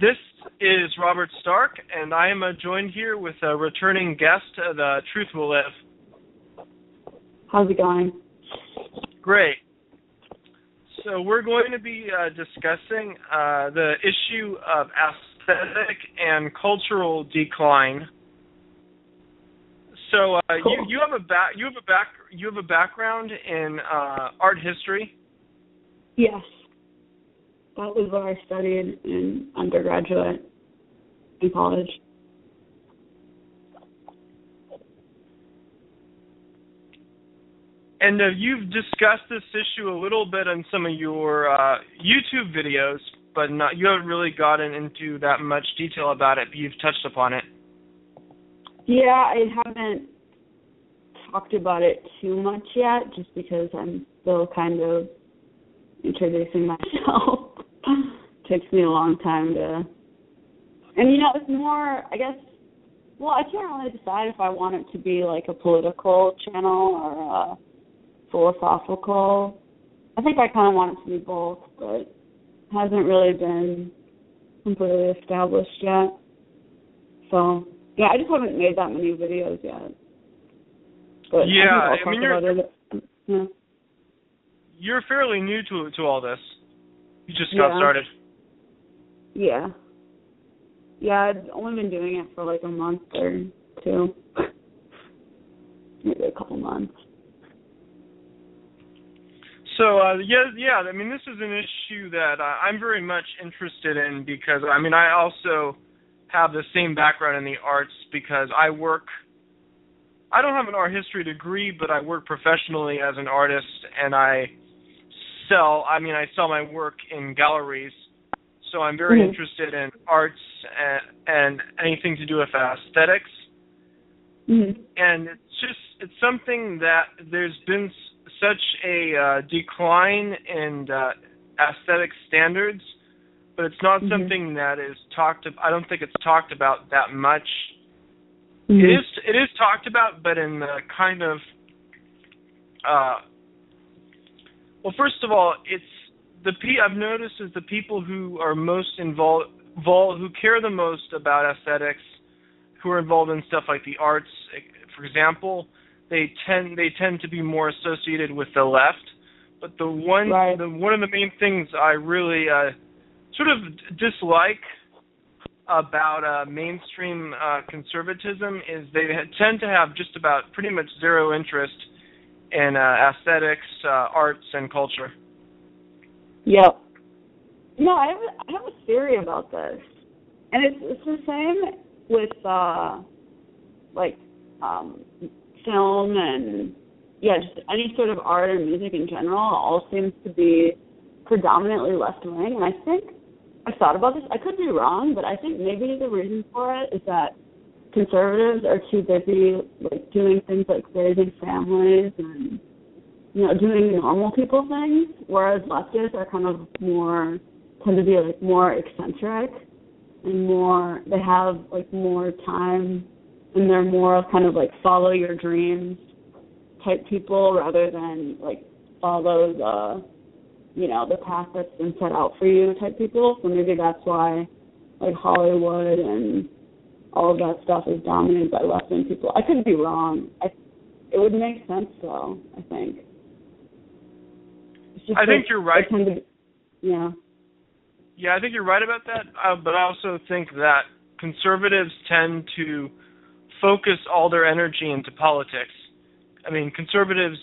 This is Robert Stark, and I am joined here with a returning guest, the Truth Will Live. How's it going? Great. So we're going to be discussing the issue of aesthetic and cultural decline. So Cool. you have a background in art history. Yes. That was what I studied in undergraduate in college. And you've discussed this issue a little bit in some of your YouTube videos, but you haven't really gotten into that much detail about it, but you've touched upon it. Yeah, I haven't talked about it too much yet, just because I'm still kind of introducing myself. Takes me a long time to... And, it's more, I guess... Well, I can't really decide if I want it to be like a political channel or a philosophical. I think I kind of want it to be both, but it hasn't really been completely established yet. So, yeah, I just haven't made that many videos yet. But yeah, I mean, you're fairly new to all this. You just got started. Yeah. Yeah, I've only been doing it for like a month or two. Maybe a couple months. So, I mean, this is an issue that I'm very much interested in because, I mean, I also have the same background in the arts because I don't have an art history degree, but I work professionally as an artist, and I sell my work in galleries. So I'm very interested in arts and anything to do with aesthetics. Mm-hmm. And it's something that there's been such a decline in aesthetic standards, but it's not something that is I don't think it's talked about that much. Mm-hmm. It is talked about, but in the kind of well, first of all, I've noticed is the people who are most involved, who care the most about aesthetics, who are involved in stuff like the arts, for example, they tend to be more associated with the left. But one of the main things I really sort of dislike about mainstream conservatism is they tend to have just about pretty much zero interest in aesthetics, arts, and culture. Yep. No, I have a theory about this, and it's the same with film and just any sort of art or music in general. All seems to be predominantly left wing, and I think I've thought about this. I could be wrong, but I think maybe the reason for it is that conservatives are too busy doing things like raising families and doing normal people things, whereas leftists are kind of tend to be more eccentric and they have more time, and they're more of kind of follow your dreams type people rather than follow the path that's been set out for you type people. So maybe that's why Hollywood and all of that stuff is dominated by left-wing people. I could be wrong. It would make sense though, I think. I think you're right. Yeah, I think you're right about that, but I also think that conservatives tend to focus all their energy into politics. I mean, conservatives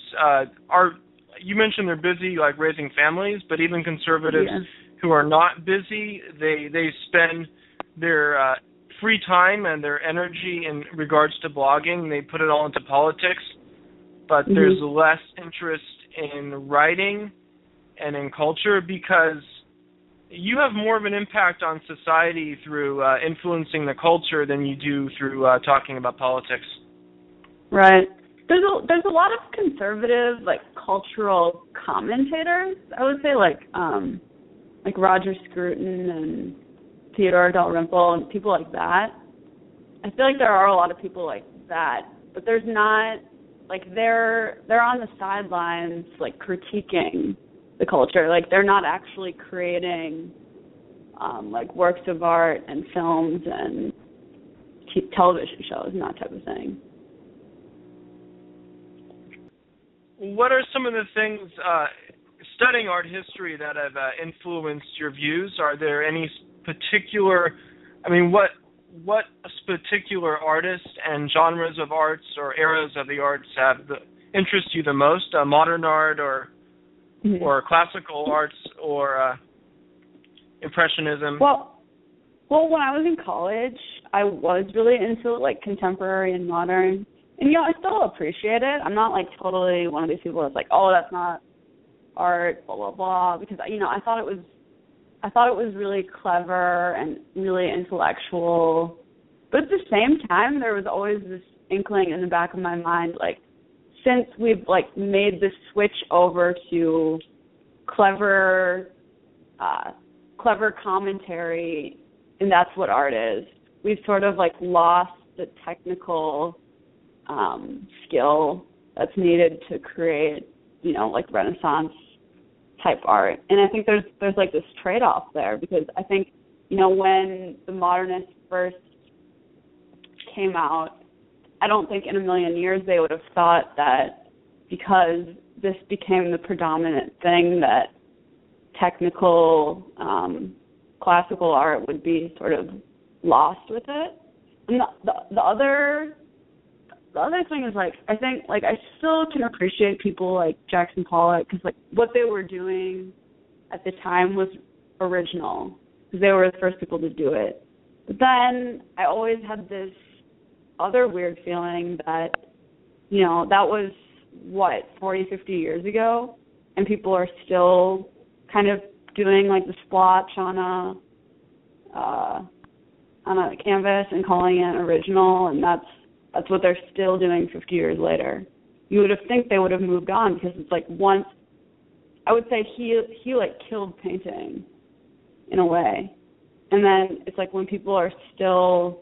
you mentioned they're busy raising families, but even conservatives who are not busy, they spend their free time and their energy in regards to blogging, they put it all into politics, but there's less interest in writing and in culture because you have more of an impact on society through influencing the culture than you do through talking about politics. Right. There's a lot of conservative cultural commentators. I would say like Roger Scruton and Theodore Dalrymple and people like that. I feel like there are a lot of people like that, but there's not they're on the sidelines critiquing the culture. They're not actually creating like works of art and films and television shows and that type of thing. What are some of the things, studying art history, that have influenced your views? Are there any particular, what particular artists and genres of arts or eras of the arts have interest you the most? Modern art or classical arts or impressionism? Well, when I was in college, I was really into like contemporary and modern, and I still appreciate it. I'm not like totally one of these people that's like, oh, that's not art, blah blah blah, because I thought it was really clever and really intellectual, but at the same time, there was always this inkling in the back of my mind, like, since we've like made this switch over to clever commentary, and that's what art is, we've sort of like lost the technical skill that's needed to create, like Renaissance type art. And I think there's like this trade-off there, because I think, when the modernists first came out, I don't think in a million years they would have thought that because this became the predominant thing, that technical classical art would be sort of lost with it. And the other thing is, like, I think, like, I still can appreciate people like Jackson Pollock, because like what they were doing at the time was original, because they were the first people to do it. But then I always had this other weird feeling that, that was, 40, 50 years ago, and people are still kind of doing like the splotch on a canvas and calling it original, and that's what they're still doing 50 years later. You would have think they would have moved on, because it's like, once, I would say he like killed painting in a way. And then it's like, when people are still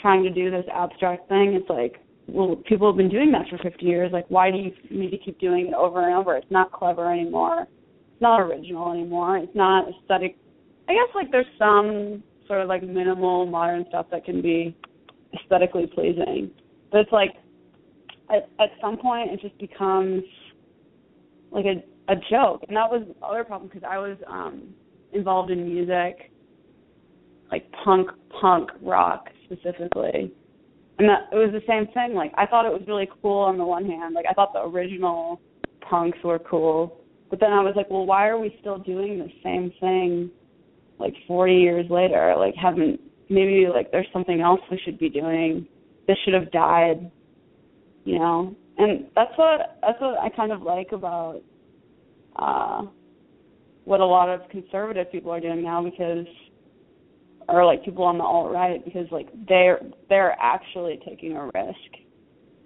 trying to do this abstract thing, it's like, well, people have been doing that for 50 years. Like, why do you need to keep doing it over and over? It's not clever anymore. It's not original anymore. It's not aesthetic. I guess, like, there's some sort of like minimal modern stuff that can be aesthetically pleasing, but it's like at some point it just becomes like a joke. And that was the other problem, because I was involved in music, like punk rock specifically, and that it was the same thing. Like, I thought it was really cool on the one hand, like I thought the original punks were cool, but then I was like, well, why are we still doing the same thing like 40 years later? Like, maybe like there's something else we should be doing. This should have died, And that's what I kind of like about what a lot of conservative people are doing now, or like people on the alt-right, because like they're actually taking a risk.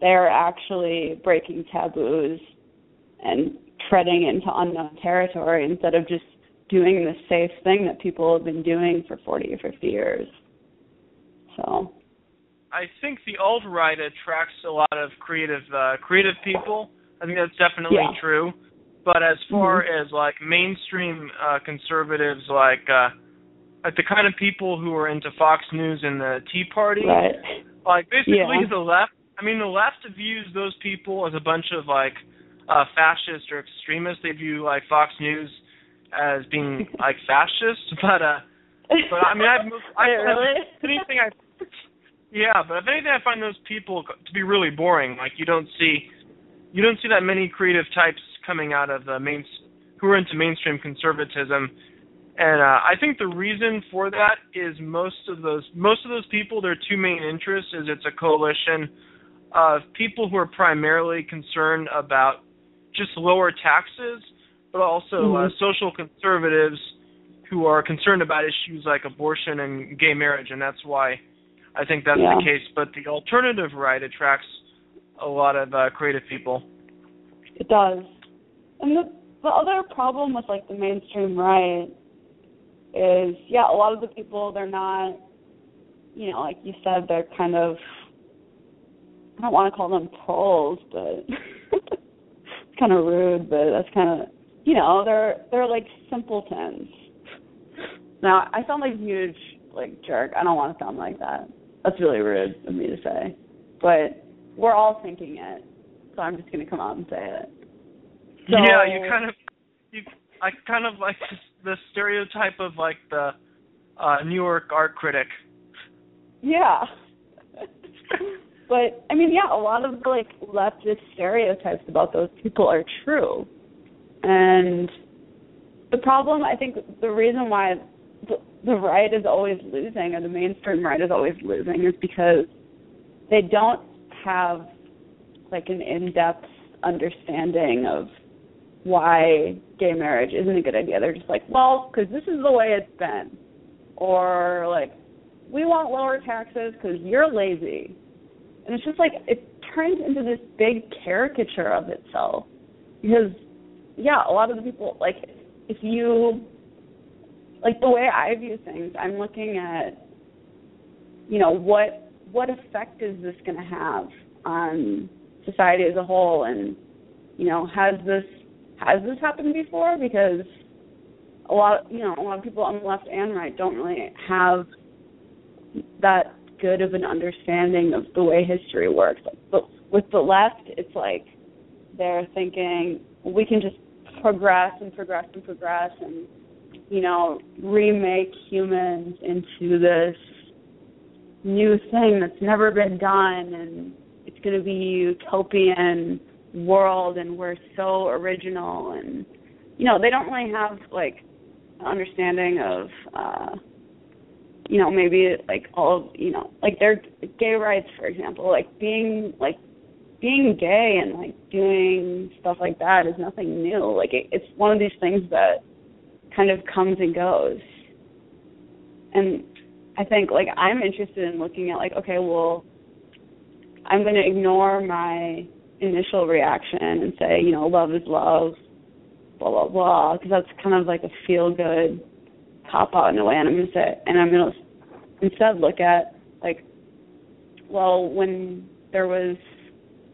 They're actually breaking taboos and treading into unknown territory, instead of just doing the safe thing that people have been doing for 40 or 50 years. So I think the alt-right attracts a lot of creative people. I think that's definitely true. But as far as like mainstream conservatives, like the kind of people who are into Fox News and the Tea Party, right. Like basically the left. I mean, the left views those people as a bunch of like fascists or extremists. They view like Fox News as being like fascist, but I mean, if anything, I find those people to be really boring. Like, you don't see that many creative types coming out of who are into mainstream conservatism, and I think the reason for that is most of those people, their two main interests is it's a coalition of people who are primarily concerned about just lower taxes, but also social conservatives who are concerned about issues like abortion and gay marriage, and that's why I think that's the case. But the alternative right attracts a lot of creative people. It does. And the other problem with like the mainstream right is, a lot of the people, they're not, like you said, they're kind of, I don't want to call them trolls, but it's kind of rude, but that's kind of, they're like simpletons. Now, I sound like a huge, like, jerk. I don't want to sound like that. That's really rude of me to say. But we're all thinking it, so I'm just going to come out and say it. So, yeah, I kind of like the stereotype of, like, the New York art critic. Yeah. But, I mean, yeah, a lot of the, like, leftist stereotypes about those people are true. And the problem, I think, the reason why the right is always losing, or the mainstream right is always losing, is because they don't have, like, an in-depth understanding of why gay marriage isn't a good idea. They're just like, well, because this is the way it's been. Or, like, we want lower taxes because you're lazy. And it's just like, it turns into this big caricature of itself. Because, yeah, a lot of the people, like, if you, like, the way I view things, I'm looking at, you know, what effect is this going to have on society as a whole? And, you know, has this happened before? Because a lot of people on the left and right don't really have that good of an understanding of the way history works. But with the left, it's like they're thinking, we can just progress and progress and progress and, you know, remake humans into this new thing that's never been done, and it's going to be a utopian world, and we're so original. And, you know, they don't really have, like, an understanding of, you know, maybe, like, all of, you know, like, their gay rights, for example, like, being gay and, like, doing stuff like that is nothing new. Like, it's one of these things that kind of comes and goes. And I think, like, I'm interested in looking at, like, okay, well, I'm going to ignore my initial reaction and say, you know, love is love, blah, blah, blah, because that's kind of like a feel-good cop-out in a way. And I'm going to instead look at, like, well, when there was,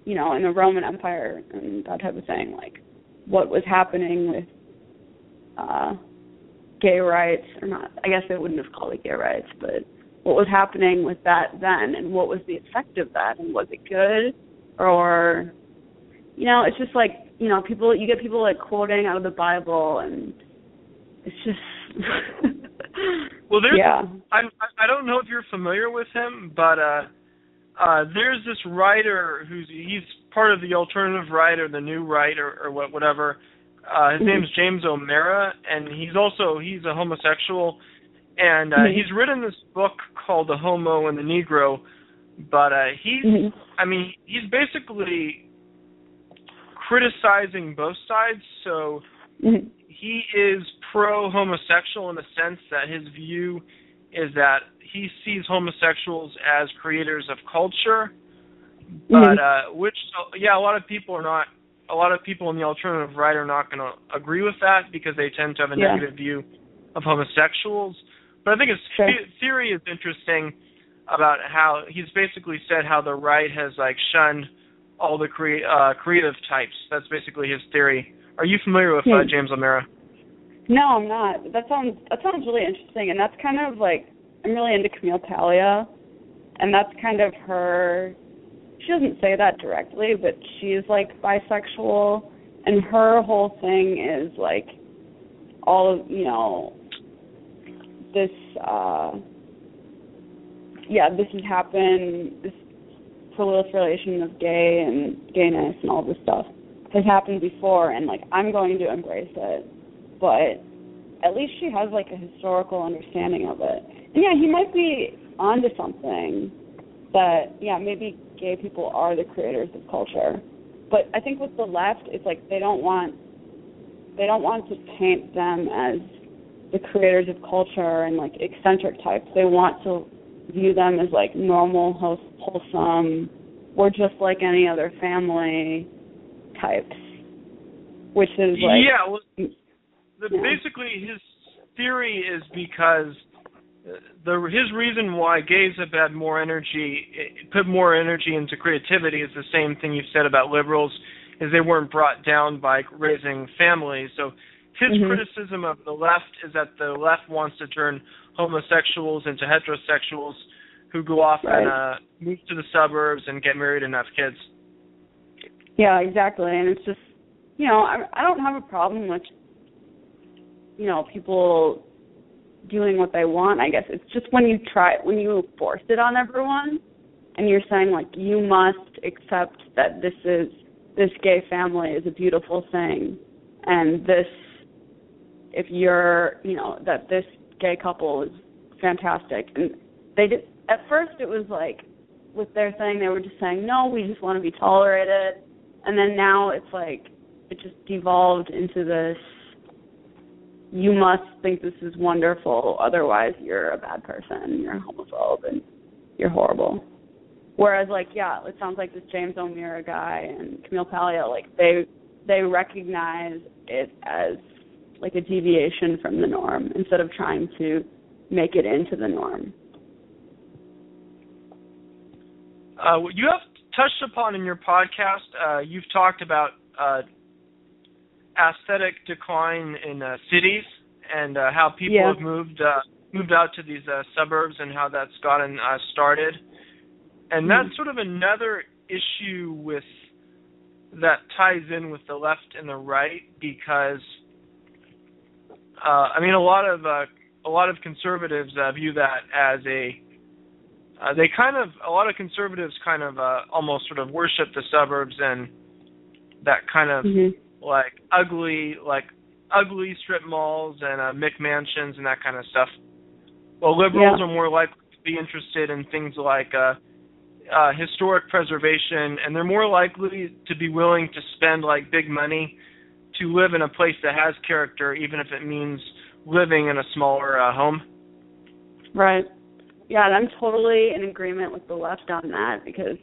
you know, in the Roman Empire and that type of thing, like, what was happening with gay rights, or not, I guess they wouldn't have called it gay rights, but what was happening with that then, and what was the effect of that, and was it good? Or, you know, it's just like, you know, you get people, like, quoting out of the Bible, and it's just... Well, yeah. I don't know if you're familiar with him, but there's this writer he's part of the alternative right or the new right or whatever. His name's James O'Meara, and he's a homosexual, and he's written this book called The Homo and the Negro, but he's basically criticizing both sides. So he is pro-homosexual in the sense that his view is that he sees homosexuals as creators of culture, but a lot of people in the alternative right are not going to agree with that because they tend to have a negative view of homosexuals. But I think his theory is interesting about how he's basically said how the right has, like, shunned all the creative types. That's basically his theory. Are you familiar with James O'Meara? No, I'm not. That sounds really interesting, and that's kind of like, I'm really into Camille Paglia, and that's kind of her. She doesn't say that directly, but she's, like, bisexual, and her whole thing is, like, all of, you know, this, this has happened, this proliferation of gay and gayness and all this stuff has happened before, and, like, I'm going to embrace it, but at least she has, like, a historical understanding of it. And, yeah, he might be onto something that, maybe gay people are the creators of culture. But I think with the left, it's like they don't want to paint them as the creators of culture and, like, eccentric types. They want to view them as, like, normal, wholesome, we're just like any other family types, which is like... Basically his theory is because his reason why gays have had more energy, put more energy into creativity, is the same thing you've said about liberals, is they weren't brought down by raising families. So his criticism of the left is that the left wants to turn homosexuals into heterosexuals who go off and move to the suburbs and get married and have kids. Yeah, exactly. And it's just, I don't have a problem with, people doing what they want, I guess. It's just when you force it on everyone and you're saying, like, you must accept that this gay family is a beautiful thing, and this, if you're, that this gay couple is fantastic. And they did, at first it was like, with their thing, they were just saying, no, we just want to be tolerated. And then now it's like, it just devolved into this, you must think this is wonderful, otherwise you're a bad person, you're a homophobe, and you're horrible. Whereas, like, yeah, it sounds like this James O'Meara guy and Camille Paglia, like, they recognize it as, like, a deviation from the norm instead of trying to make it into the norm. You have touched upon in your podcast, you've talked about aesthetic decline in cities and how people have moved out to these suburbs and how that's gotten started. And that's sort of another issue with that ties in with the left and the right, because a lot of conservatives view that as a lot of conservatives kind of almost sort of worship the suburbs and that kind of like ugly strip malls and McMansions and that kind of stuff. Well, liberals are more likely to be interested in things like historic preservation, and they're more likely to be willing to spend like big money to live in a place that has character, even if it means living in a smaller home. Right. Yeah, and I'm totally in agreement with the left on that, because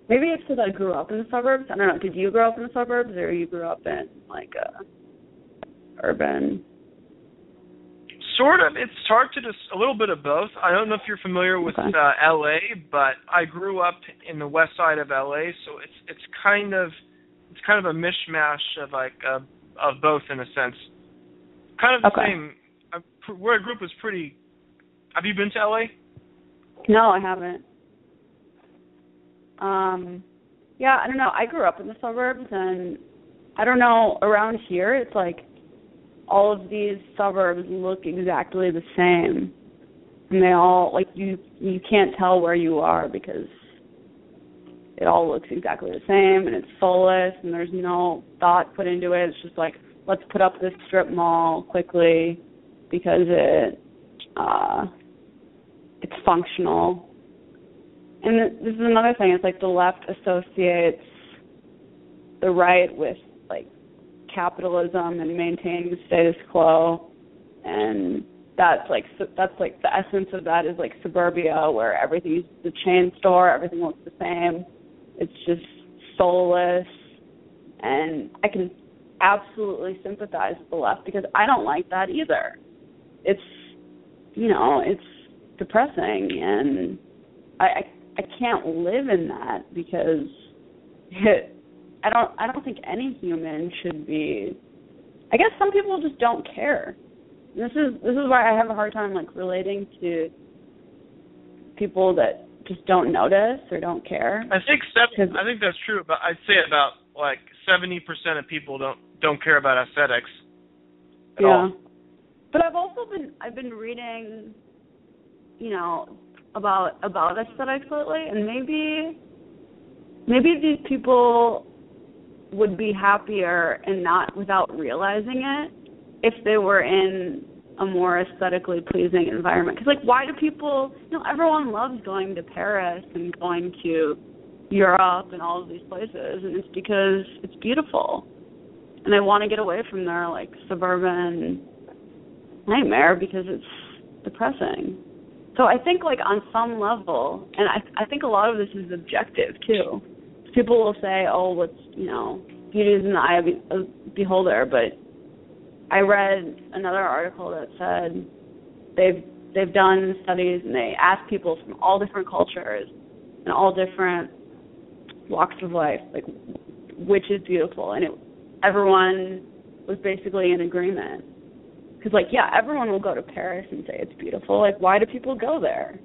maybe it's because I grew up in the suburbs. I don't know. Did you grow up in the suburbs, or you grew up in like urban? Sort of. It's hard to just a little bit of both. I don't know if you're familiar with LA, but I grew up in the west side of LA, so it's kind of a mishmash of like of both in a sense. Kind of the same. Where I grew up was pretty. Have you been to LA? No, I haven't. Yeah, I don't know. I grew up in the suburbs, and I don't know, around here it's like all of these suburbs look exactly the same. And they all, like, you can't tell where you are because it all looks exactly the same, and it's soulless, and there's no thought put into it. It's just like, let's put up this strip mall quickly because it's functional. And this is another thing. It's like the left associates the right with, like, capitalism and maintaining the status quo, and that's like the essence of that is like suburbia, where everything's the chain store, everything looks the same. It's just soulless, and I can absolutely sympathize with the left because I don't like that either. It's, it's depressing, and I can't live in that because I don't think any human should be. I guess some people just don't care. This is why I have a hard time like relating to people that just don't notice or don't care. I think that's true, but I'd say about like 70% of people don't care about aesthetics at all. But I've been reading, about aesthetics lately, and maybe these people would be happier and not without realizing it if they were in a more aesthetically pleasing environment. Because, like, why do people, everyone loves going to Paris and going to Europe and all of these places, and it's because it's beautiful. And they want to get away from their, like, suburban nightmare because it's depressing. So I think, like, on some level, and I think a lot of this is objective, too. People will say, oh, beauty is in the eye of the beholder, but I read another article that said they've done studies, and they asked people from all different cultures and all different walks of life, like, which is beautiful, and everyone was basically in agreement. Because, like, yeah, everyone will go to Paris and say it's beautiful. Like, why do people go there?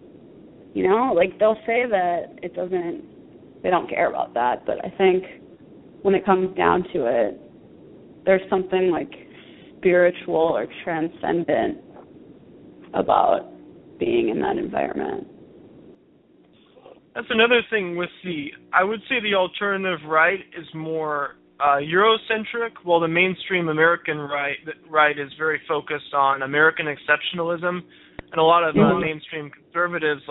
You know, like, they'll say that they don't care about that. But I think when it comes down to it, there's something, like, spiritual or transcendent about being in that environment. That's another thing with I would say the alternative right is more Eurocentric, while the mainstream American right is very focused on American exceptionalism, and a lot of mainstream conservatives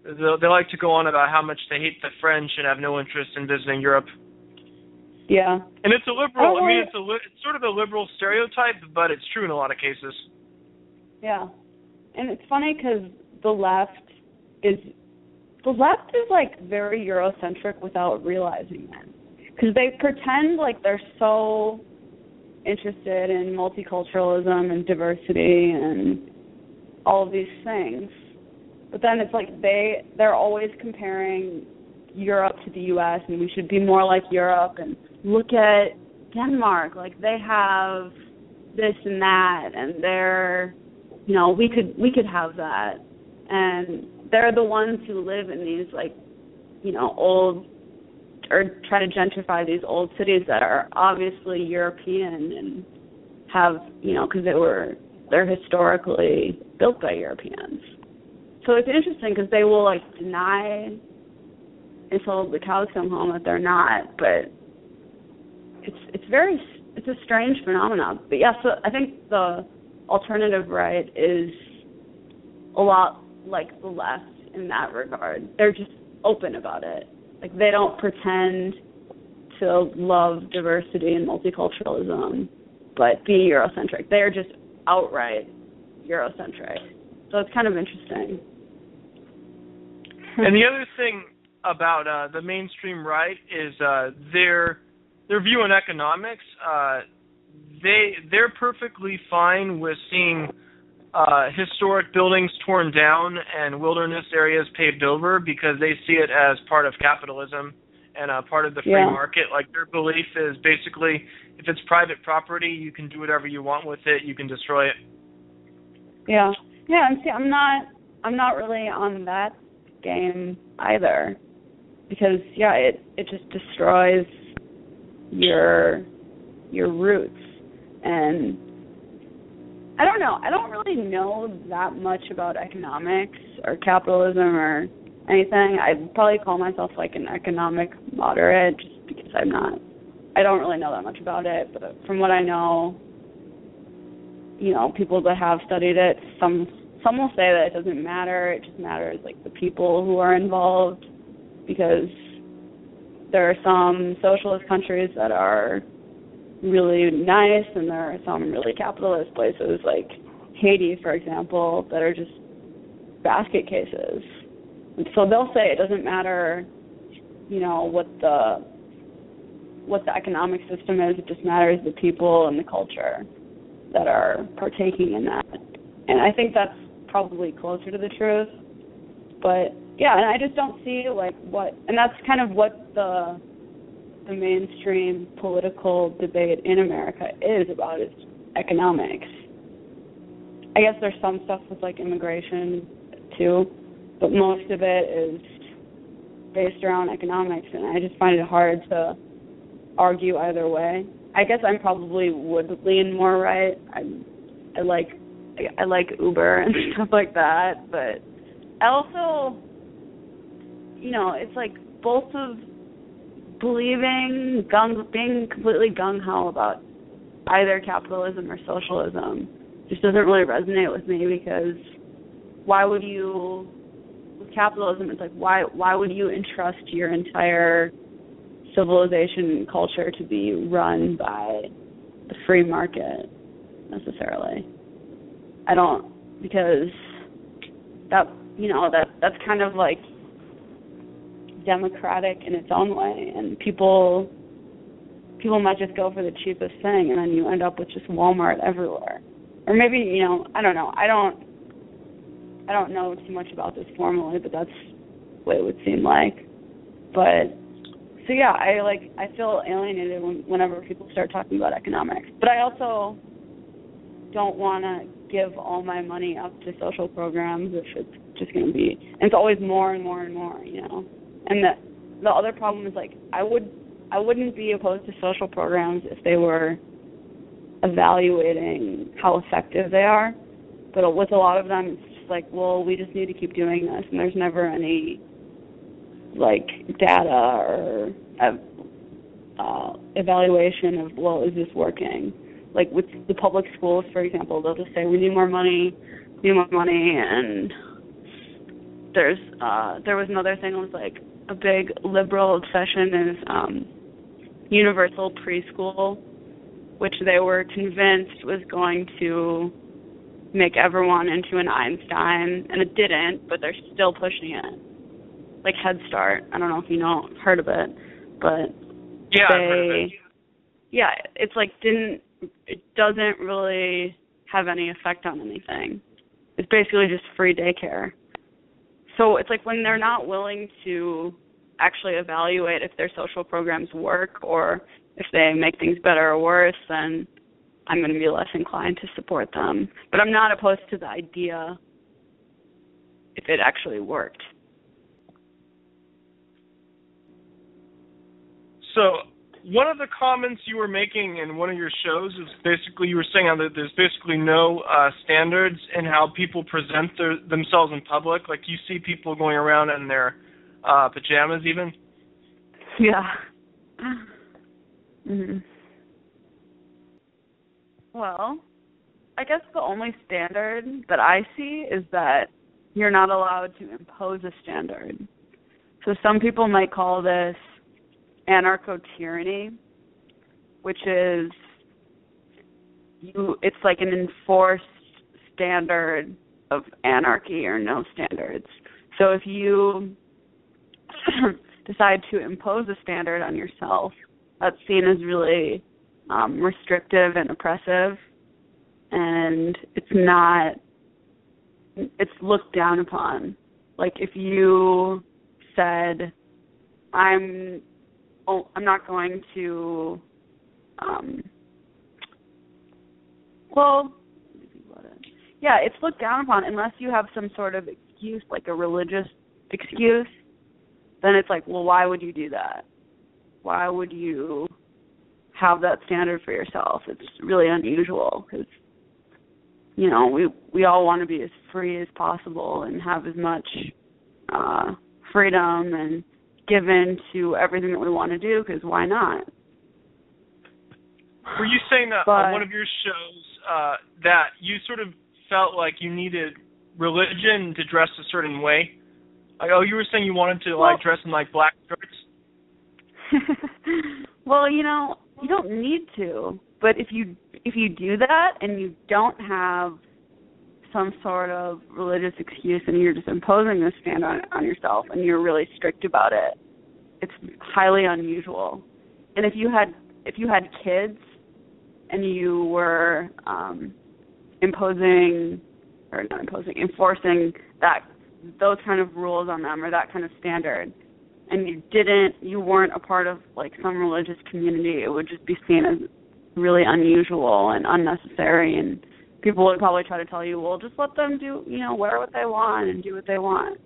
they like to go on about how much they hate the French and have no interest in visiting Europe. Yeah, and it's a liberal. It's sort of a liberal stereotype, but it's true in a lot of cases. Yeah, and it's funny because the left is like very Eurocentric without realizing it. Because they pretend like they're so interested in multiculturalism and diversity and all of these things. But then it's like they're always comparing Europe to the U.S. and we should be more like Europe, and look at Denmark, like they have this and that, and they're, you know, we could have that. And they're the ones who live in these, like, you know, old, or try to gentrify these old cities that are obviously European and have, you know, because they're historically built by Europeans. So it's interesting because they will, like, deny until the cows come home that they're not, but it's a strange phenomenon. But yeah, so I think the alternative right is a lot like the left in that regard. They're just open about it. Like, they don't pretend to love diversity and multiculturalism, but be Eurocentric. They're just outright Eurocentric. So it's kind of interesting. And the other thing about the mainstream right is their view on economics. They're perfectly fine with seeing historic buildings torn down and wilderness areas paved over because they see it as part of capitalism and part of the free market. Like, their belief is basically, if it's private property, you can do whatever you want with it. You can destroy it. Yeah, and see, I'm not really on that game either, because it just destroys your roots. And I don't know. I don't really know that much about economics or capitalism or anything. I'd probably call myself like an economic moderate just because I don't really know that much about it. But from what I know, you know, people that have studied it, some will say that it doesn't matter. It just matters, like, the people who are involved, because there are some socialist countries that are really nice, and there are some really capitalist places, like Haiti, for example, that are just basket cases. And so they'll say it doesn't matter, you know, what the economic system is. It just matters the people and the culture that are partaking in that. And I think that's probably closer to the truth. But yeah, and I just don't see, like, and that's kind of what the mainstream political debate in America is about, is economics. I guess there's some stuff with, like, immigration too, but most of it is based around economics, and I just find it hard to argue either way. I guess I probably would lean more right. I like Uber and stuff like that, but I also, you know, it's like both of being completely gung-ho about either capitalism or socialism just doesn't really resonate with me, because with capitalism, it's like, why would you entrust your entire civilization and culture to be run by the free market necessarily? I don't, because that, you know, that's kind of like democratic in its own way, and people might just go for the cheapest thing, and then you end up with just Walmart everywhere. Or maybe, you know, I don't know. I don't know too much about this formally, but that's what it would seem like. But So yeah, I feel alienated whenever people start talking about economics. But I also don't want to give all my money up to social programs if it's just going to be, and it's always more and more and more, you know. And the other problem is, like, I wouldn't be opposed to social programs if they were evaluating how effective they are. But with a lot of them, it's just like, well, we just need to keep doing this, and there's never any, like, data or evaluation of, well, is this working? Like with the public schools, for example, they'll just say, we need more money, and there was another thing that was like a big liberal obsession is universal preschool, which they were convinced was going to make everyone into an Einstein, and it didn't, but they're still pushing it. Like Head Start. I don't know if you heard of it, but yeah, I've heard of it. Yeah, it's like it doesn't really have any effect on anything. It's basically just free daycare. So it's like when they're not willing to actually evaluate if their social programs work or if they make things better or worse, then I'm going to be less inclined to support them. But I'm not opposed to the idea if it actually worked. So one of the comments you were making in one of your shows is basically you were saying that there's basically no standards in how people present themselves in public. Like you see people going around in their pajamas even. Yeah. Mm-hmm. Well, I guess the only standard that I see is that you're not allowed to impose a standard. So some people might call this Anarcho Tyranny, which is it's like an enforced standard of anarchy or no standards. So if you decide to impose a standard on yourself, that's seen as really restrictive and oppressive, and it's looked down upon. Like if you said, I'm not going to, it's looked down upon unless you have some sort of excuse, like a religious excuse. Then it's like, well, why would you do that? Why would you have that standard for yourself? It's really unusual because, you know, we all want to be as free as possible and have as much freedom and give in to everything that we want to do, because why not? Were you saying that on one of your shows that you sort of felt like you needed religion to dress a certain way? Like, you were saying you wanted to dress in like black shirts? Well, you know, you don't need to, but if you do that and you don't have some sort of religious excuse and you're just imposing this standard on yourself and you're really strict about it, it's highly unusual. And if you had kids and you were enforcing those kind of rules on them or that kind of standard, and you weren't a part of like some religious community, it would just be seen as really unusual and unnecessary, and people would probably try to tell you, well, just let them do, you know, wear what they want and do what they want,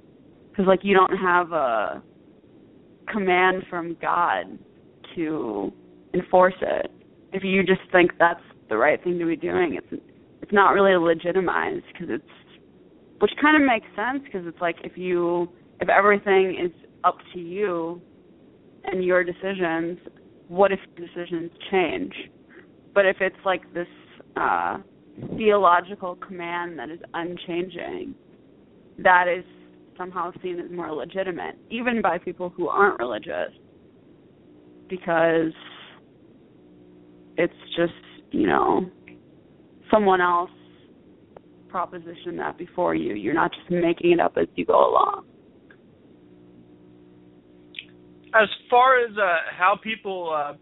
because like you don't have a command from God to enforce it. If you just think that's the right thing to be doing, it's not really legitimized, which kind of makes sense, because it's like if everything is up to you and your decisions, what if decisions change? But if it's like this theological command that is unchanging, that is somehow seen as more legitimate, even by people who aren't religious, because it's just, you know, someone else propositioned that before you. You're not just making it up as you go along. As far as how people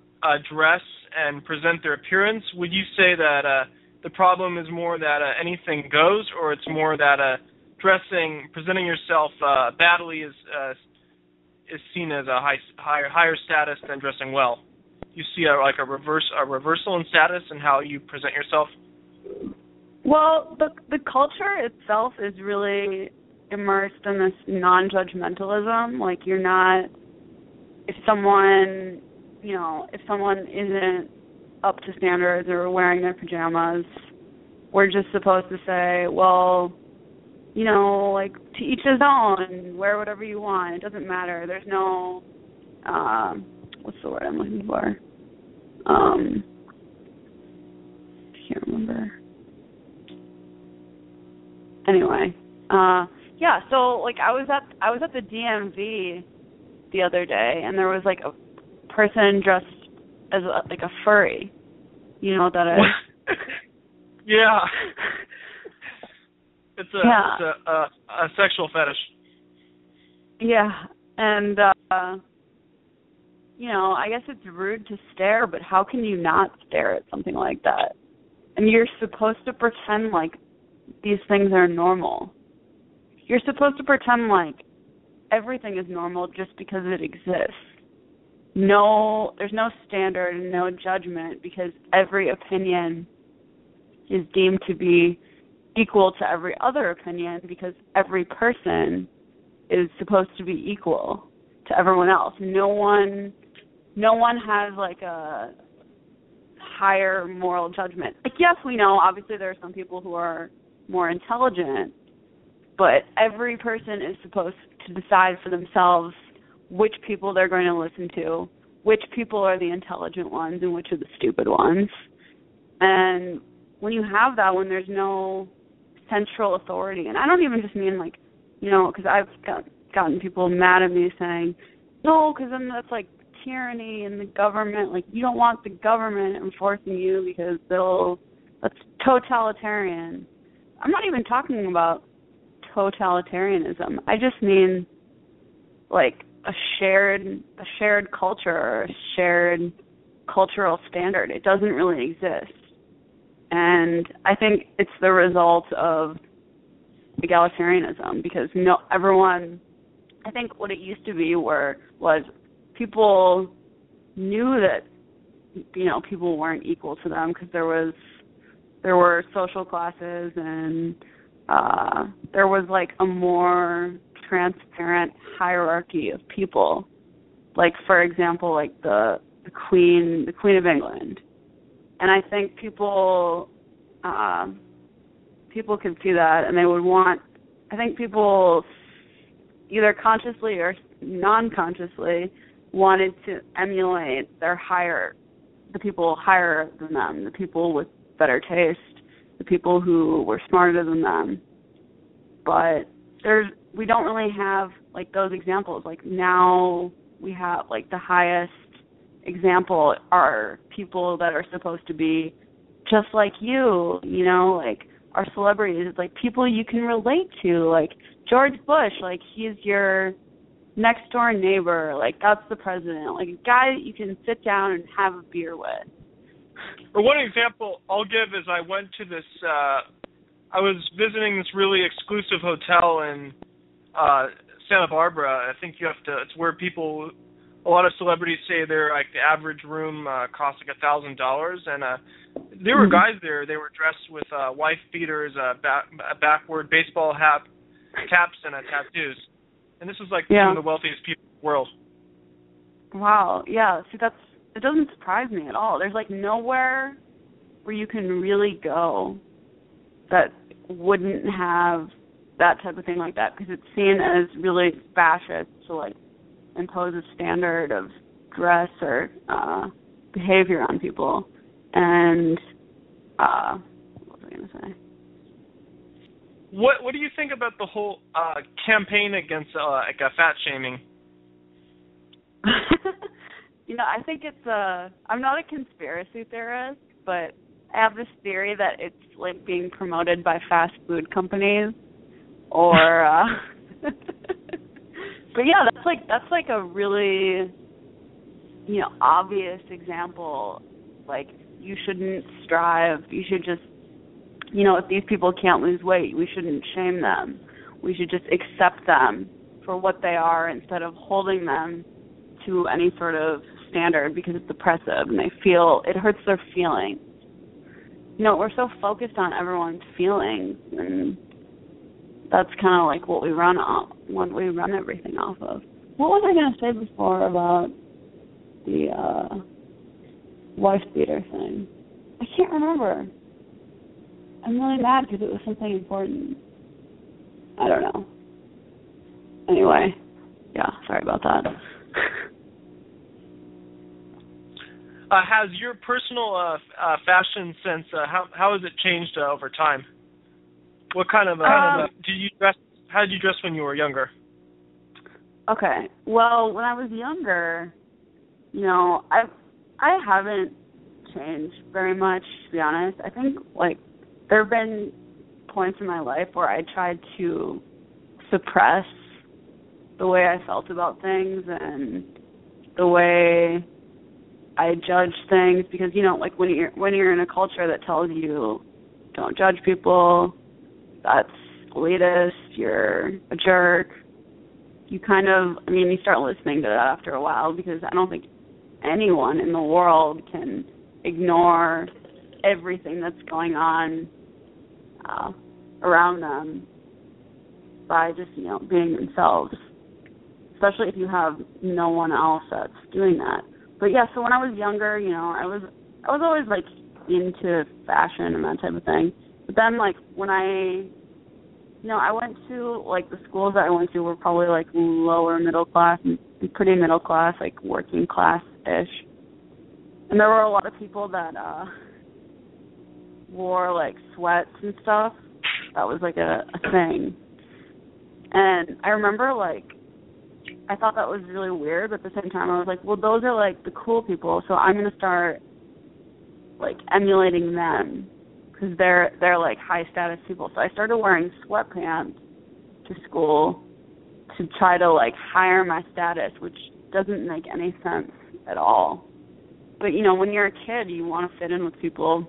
dress and present their appearance, would you say that the problem is more that anything goes, or it's more that presenting yourself badly is is seen as a higher status than dressing well. You see a reversal in status in how you present yourself. Well, the culture itself is really immersed in this non-judgmentalism. Like, you're not, if someone isn't up to standards or wearing their pajamas, we're just supposed to say, well, like, to each his own, wear whatever you want. It doesn't matter. There's no, what's the word I'm looking for? I can't remember. Anyway, yeah, so, like, I was at the DMV the other day, and there was, like, a person dressed as, like, a furry. You know what that is? Yeah. It's a sexual fetish. Yeah, and, I guess it's rude to stare, but how can you not stare at something like that? And you're supposed to pretend like these things are normal. You're supposed to pretend like everything is normal just because it exists. No, there's no standard and no judgment because every opinion is deemed to be equal to every other opinion because every person is supposed to be equal to everyone else. No one has like a higher moral judgment. Like, yes, we know obviously there are some people who are more intelligent, but every person is supposed to decide for themselves which people they're going to listen to, which people are the intelligent ones and which are the stupid ones. And when you have that, when there's no central authority, and I don't even just mean like, because I've gotten people mad at me saying, no, because then that's like tyranny and the government, like you don't want the government enforcing you because that's totalitarian. I'm not even talking about totalitarianism. I just mean like a shared culture or a shared cultural standard. It doesn't really exist. And I think it's the result of egalitarianism because I think what it used to be was people knew that, people weren't equal to them because there were social classes and there was like a more transparent hierarchy of people. Like, for example, like the Queen of England. And I think people could see that, and they would want. I think people, either consciously or non-consciously, wanted to emulate the people higher than them, the people with better taste, the people who were smarter than them. But we don't really have like those examples. Like now we have like the highest example are people that are supposed to be just like you, like our celebrities. It's like people you can relate to, like George Bush, like he's your next door neighbor, like that's the president, like a guy that you can sit down and have a beer with. Well, one example I'll give is I went to this, I was visiting this really exclusive hotel in Santa Barbara. I think it's where a lot of celebrities say they're like the average room costs like $1,000, and there were guys there. They were dressed with wife beaters, backward baseball caps, and tattoos. And this was like some of the wealthiest people in the world. Wow. Yeah. See, it doesn't surprise me at all. There's like nowhere where you can really go that wouldn't have that type of thing like that because it's seen as really fascist to like impose a standard of dress or behavior on people. And what was I going to say? What do you think about the whole campaign against like fat shaming? I think it's I'm not a conspiracy theorist, but I have this theory that it's like being promoted by fast food companies or but yeah, that's like a really obvious example. Like, you shouldn't strive. You should just if these people can't lose weight, we shouldn't shame them. We should just accept them for what they are instead of holding them to any sort of standard because it's oppressive and it hurts their feelings. We're so focused on everyone's feelings, and that's kind of like what we run everything off of. What was I going to say before about the wife beater thing? I can't remember. I'm really mad because it was something important. I don't know. Anyway, yeah, sorry about that. Has your personal fashion sense, how has it changed over time? What kind of did you dress? How did you dress when you were younger? Okay, well, when I was younger, I haven't changed very much, to be honest. I think there have been points in my life where I tried to suppress the way I felt about things and the way I judge things because when you're in a culture that tells you don't judge people, that's elitist, you're a jerk, you start listening to that after a while because I don't think anyone in the world can ignore everything that's going on around them by just being themselves, especially if you have no one else that's doing that. But yeah, so when I was younger, I was always into fashion and that type of thing. But then when I went to the schools that I went to were probably lower middle class and pretty middle class, working class ish. And there were a lot of people that wore sweats and stuff. That was a thing. And I remember I thought that was really weird, but at the same time I was well, those are the cool people, so I'm going to start emulating them because they're high status people. So I started wearing sweatpants to school to try to higher my status, which doesn't make any sense at all. But when you're a kid, you want to fit in with people.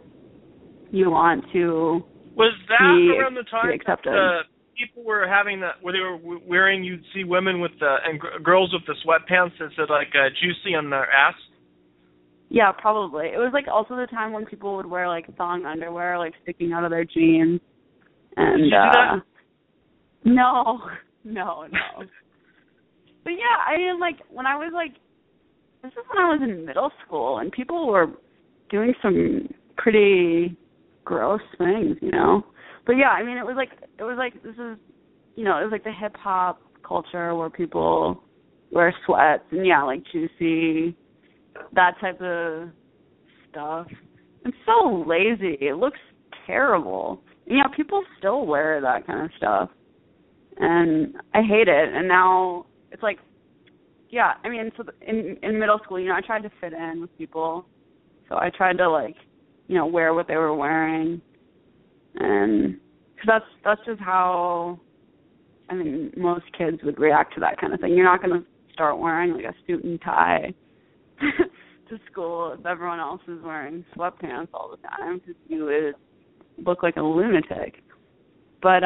You want to was that be, around the time be accepted. People were having that where they were wearing, you'd see women with and girls with the sweatpants that said juicy on their ass? Yeah, probably. It was also the time when people would wear thong underwear sticking out of their jeans. And did you do that? No. But yeah, when I was this is when I was in middle school and people were doing some pretty gross things, But yeah, it was this is, it was the hip hop culture where people wear sweats and juicy, that type of stuff. It's so lazy. It looks terrible. And, people still wear that kind of stuff. And I hate it. And now it's so in middle school, I tried to fit in with people. So I tried to wear what they were wearing. And cause that's just how most kids would react to that kind of thing. You're not going to start wearing a suit and tie to school if everyone else is wearing sweatpants all the time because you would look like a lunatic. But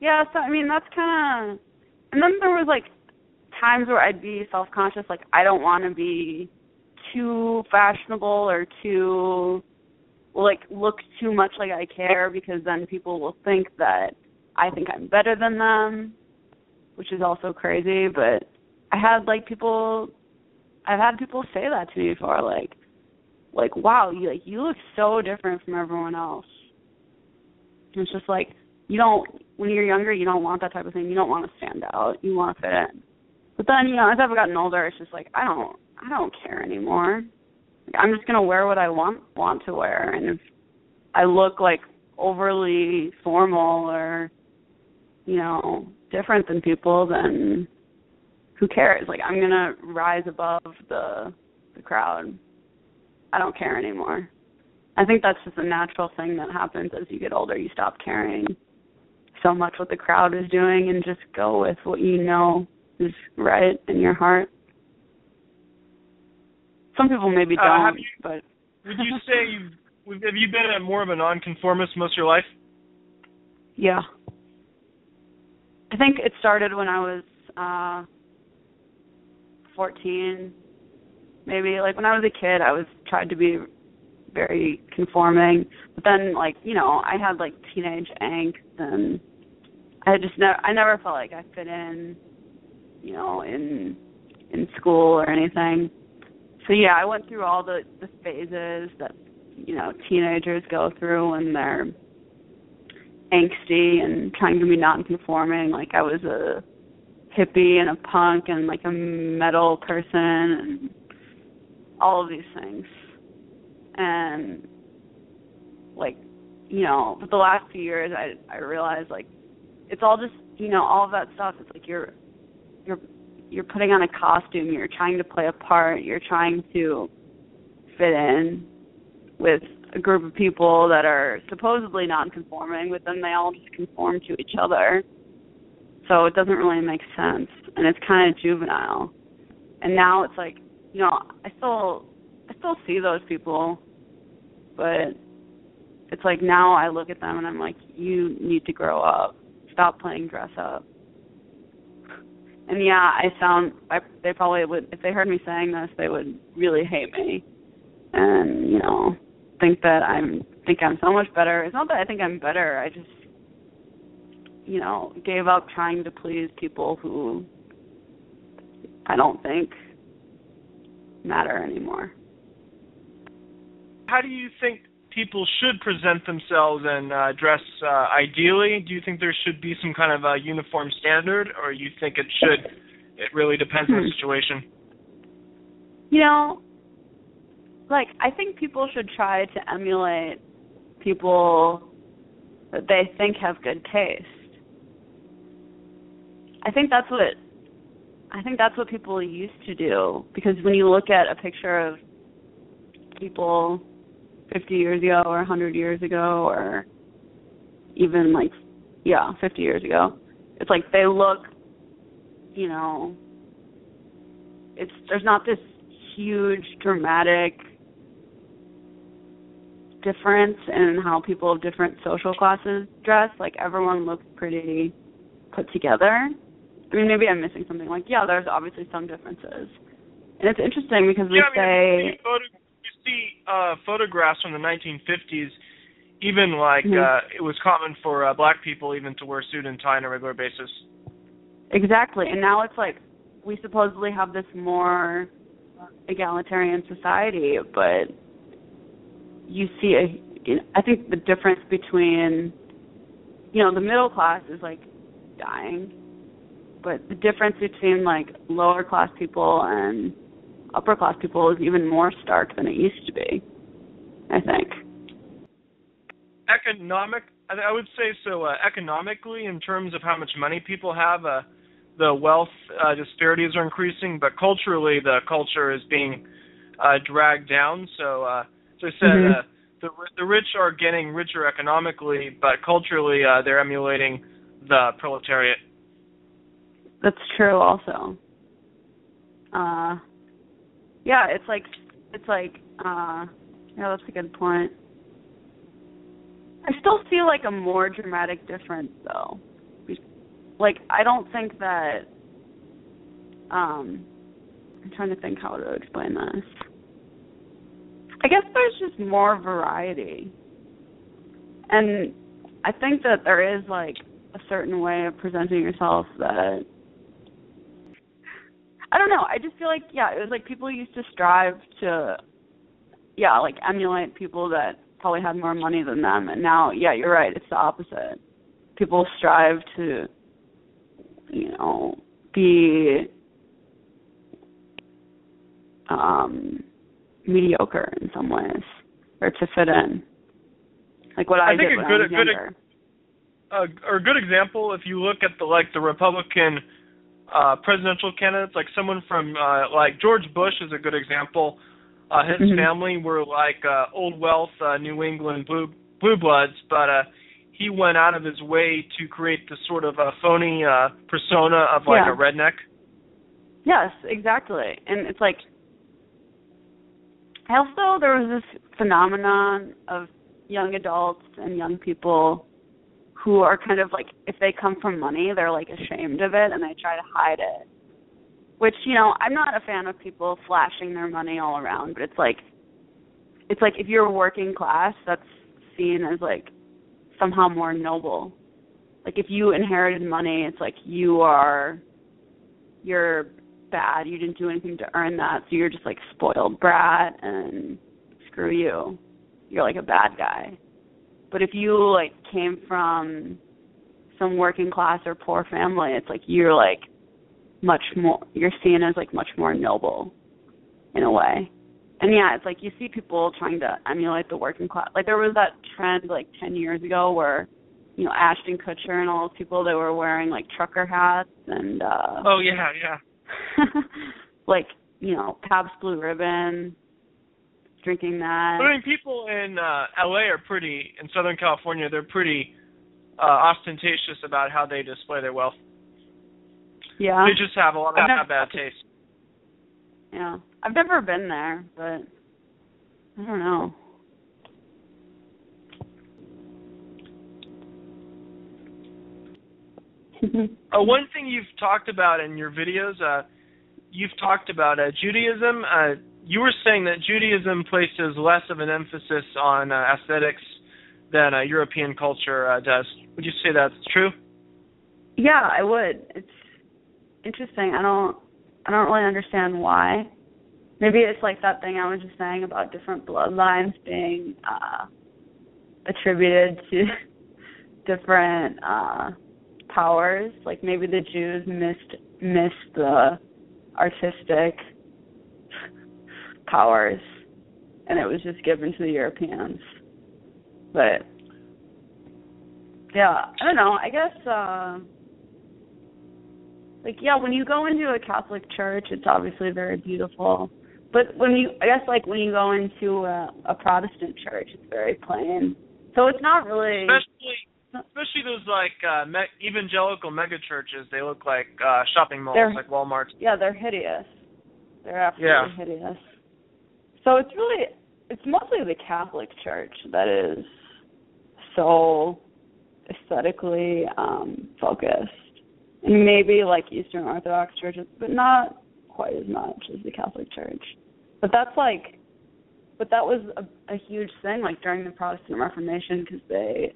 yeah, so that's kind of. And then there was times where I'd be self-conscious, I don't want to be too fashionable or too look too much like I care because then people will think that I think I'm better than them, which is also crazy. But I've had people say that to me before, wow, you look so different from everyone else. And it's just when you're younger, you don't want that type of thing. You don't want to stand out. You want to fit in. But then, as I've gotten older, it's just I don't care anymore. I'm just gonna wear what I want to wear, and if I look overly formal or different than people, then who cares? I'm gonna rise above the crowd. I don't care anymore. I think that's just a natural thing that happens as you get older. You stop caring so much what the crowd is doing and just go with what is right in your heart. Some people maybe don't, but... Would you say, have you been more of a nonconformist most of your life? Yeah. I I think it started when I was 14, maybe. Like, when I was a kid, I tried to be very conforming. But then, like, you know, I had, like, teenage angst, and I never felt like I fit in, you know, in school or anything. So, yeah, I went through all the phases that, you know, teenagers go through when they're angsty and trying to be non-conforming. Like, I was a hippie and a punk and, like, a metal person and all of these things. And, like, you know, but the last few years I realized, like, it's all just, you know, all of that stuff. It's like you're putting on a costume. You're trying to play a part. You're trying to fit in with a group of people that are supposedly non-conforming, but then they all just conform to each other. So it doesn't really make sense, and it's kind of juvenile. And now it's like, you know, I still see those people, but it's like now I look at them and I'm like, you need to grow up. Stop playing dress up. And yeah, they probably would, if they heard me saying this, they would really hate me. And, you know, think I'm so much better. It's not that I think I'm better. I just, you know, gave up trying to please people who I don't think matter anymore. How do you think people should present themselves and dress ideally? Do you think there should be some kind of a uniform standard, or you think it really depends on the situation? You know, like, I think people should try to emulate people that they think have good taste. I think that's what people used to do, because when you look at a picture of people 50 years ago or 100 years ago, or even 50 years ago, it's like they look, you know, there's not this huge dramatic difference in how people of different social classes dress. Like, everyone looks pretty put together. I mean, maybe I'm missing something. Like, yeah, there's obviously some differences. And it's interesting because we see photographs from the 1950s, even it was common for black people even to wear suit and tie on a regular basis. Exactly. And now it's like we supposedly have this more egalitarian society, but you see I think the difference between, you know, the middle class is like dying, but the difference between like lower class people and upper class people is even more stark than it used to be, I think. I would say so. Economically, in terms of how much money people have, the wealth disparities are increasing, but culturally, the culture is being dragged down. So, as I said, the rich are getting richer economically, but culturally, they're emulating the proletariat. That's true, also. Yeah, it's like, yeah, that's a good point. I still feel like a more dramatic difference, though. Like, I don't think that, I'm trying to think how to explain this. I guess there's just more variety. And I think that there is, like, a certain way of presenting yourself that, I don't know, I just feel like, yeah, it was like people used to strive to, yeah, like emulate people that probably had more money than them. And now, yeah, you're right, it's the opposite. People strive to, you know, be mediocre in some ways, or to fit in. Like what I did when I was younger. A good example, if you look at the Republican presidential candidates, like someone from like George Bush is a good example. His family were like old wealth, New England blue bloods, but he went out of his way to create this sort of a phony persona of like a redneck. Yes, exactly. And it's like, also there was this phenomenon of young adults and young people who are kind of like, if they come from money, they're like ashamed of it and they try to hide it. Which, you know, I'm not a fan of people flashing their money all around, but it's like if you're working class, that's seen as like somehow more noble. Like if you inherited money, it's like you're bad. You didn't do anything to earn that, so you're just like spoiled brat and screw you. You're like a bad guy. But if you like came from some working class or poor family, it's like you're like much more, you're seen as like much more noble in a way. And yeah, it's like you see people trying to emulate the working class. Like there was that trend like 10 years ago where, you know, Ashton Kutcher and all those people, they were wearing like trucker hats and oh yeah. like, you know, Pabst Blue Ribbon, drinking that. I mean, people in LA are pretty, in Southern California, they're pretty ostentatious about how they display their wealth. Yeah. They just have a lot of bad taste. Yeah. I've never been there, but I don't know. One thing you've talked about in your videos, you've talked about Judaism. You were saying that Judaism places less of an emphasis on aesthetics than European culture does. Would you say that's true? Yeah, I would. It's interesting. I don't really understand why. Maybe it's like that thing I was just saying about different bloodlines being attributed to different powers. Like maybe the Jews missed the artistic powers, and it was just given to the Europeans. But yeah, I don't know. I guess like yeah, when you go into a Catholic church, it's obviously very beautiful. But when you go into a Protestant church, it's very plain. So it's not really. Especially those like evangelical mega churches, they look like shopping malls, like Walmart. Yeah, they're hideous. They're absolutely hideous. So it's mostly the Catholic Church that is so aesthetically focused, and maybe like Eastern Orthodox churches, but not quite as much as the Catholic Church. But that was a huge thing, like during the Protestant Reformation, because they